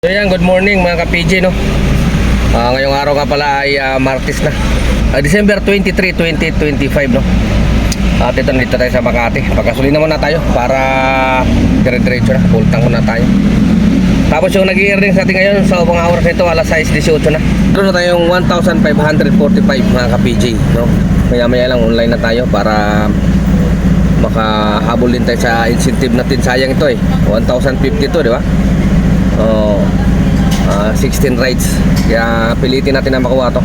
So yan, good morning mga ka-PJ, no? Ngayong araw nga pala ay Martes na, December 23, 2025, no? At ito, nandito tayo sa Makati. Pagkasuli naman na tayo para dire-diretso na, pultang muna tayo. Tapos yung nag-i-earnings natin ngayon sa mga oras nito, alas 6:18 na. Doon na tayong 1,545 mga ka-PJ, no? Maya-maya lang online na tayo para makahabol din tayo sa incentive natin. Sayang ito 1,050 to, di ba? 16 rides, kaya pilitin natin na makuha to.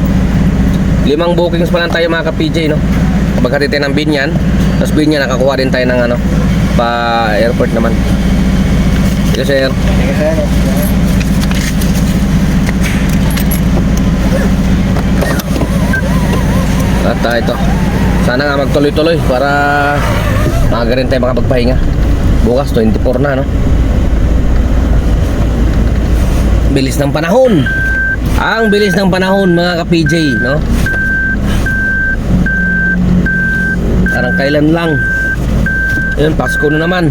5 bookings pa lang tayo mga ka-PJ, no? Kapag tayo ng Binyan, tapos Binyan nakakuha din tayo ng pa airport naman. Ito sir. At ito, sana nga magtuloy-tuloy para maaga rin tayo makapagpahinga. Bukas 24 na, no? Bilis ng panahon. Ang bilis ng panahon mga ka-PJ, no? Parang kailan lang. Ayun, Pasko na naman.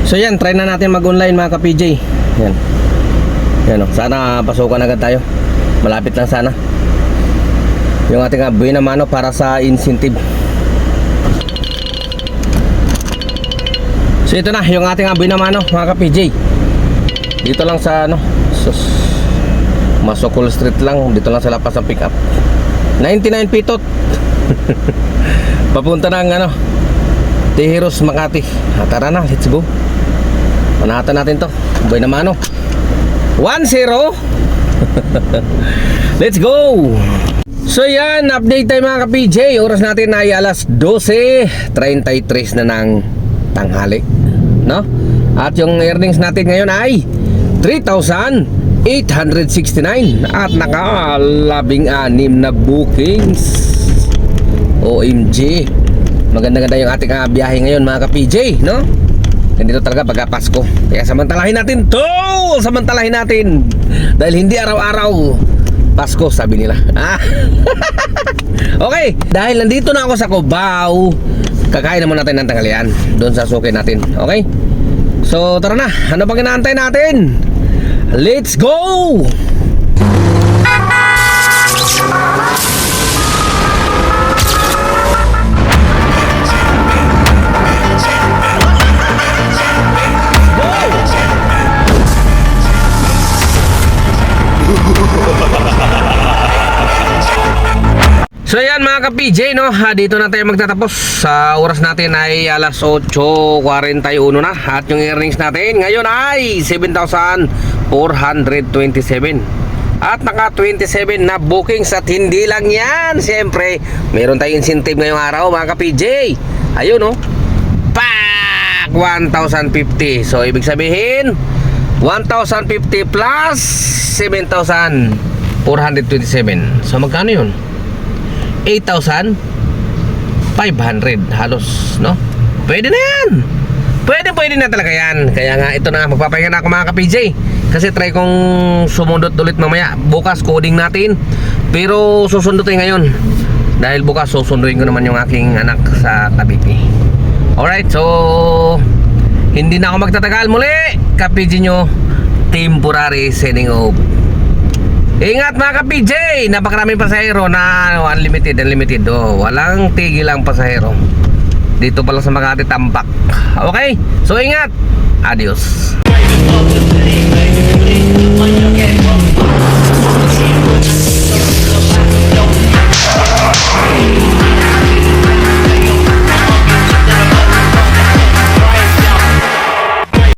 So yan, try na natin mag-online mga ka-PJ. Yan. Yan, sana pasukan agad tayo. Malapit lang sana yung ating buhay na mano para sa incentive. So ito na yung ating buhay na mano mga ka-PJ. Dito lang sa Masokol Street lang. Dito lang sa lapas ng pick up. 99 pitot. Papunta ng Tejeros, Makati. Tara na, let's go. Panatan natin to. Buhay na mano 1-0. Let's go. So yan, update tayo mga ka-PJ. Oras natin ay alas 12:33 na ng tanghali, no? At yung earnings natin ngayon ay 3,869 at naka-16 na bookings. OMG, maganda-ganda yung ating biyahe ngayon mga ka-PJ, no? Ganito talaga pagka Pasko. Kaya samantalahin natin to. Samantalahin natin. Dahil hindi araw-araw Pasko, sabi nila. Okay, dahil nandito na ako sa Cubao, kakain naman natin ng tanghalian doon sa suki natin. Okay? So tara na, ano pang inaantay natin? Let's go! So yan mga ka-PJ, no? Dito na tayo magtatapos. Sa oras natin ay alas 8:41 na. At yung earnings natin ngayon ay 7,427. At naka 27 na bookings. At hindi lang yan, siyempre meron tayong incentive ngayong araw mga ka-PJ. Ayun, no? Pak! 1,050. So ibig sabihin 1,050 plus 7,427. So magkano yun? 8,500 halos, no? Pwede na yan. Pwede na talaga yan. Kaya nga ito na, magpapahinga na ako mga ka-PJ. Kasi try kong sumundot ulit mamaya. Bukas coding natin, pero susundutin ngayon dahil bukas susunduin ko naman yung aking anak sa Cavite. Alright, so hindi na ako magtatagal muli. Ka-PJ nyo, temporary sending off. Ingat mga ka-PJ, napakaraming pasahero na unlimited. Walang tigil ang pasahero dito pa lang sa Makati Tampak. Okay, so ingat. Adios.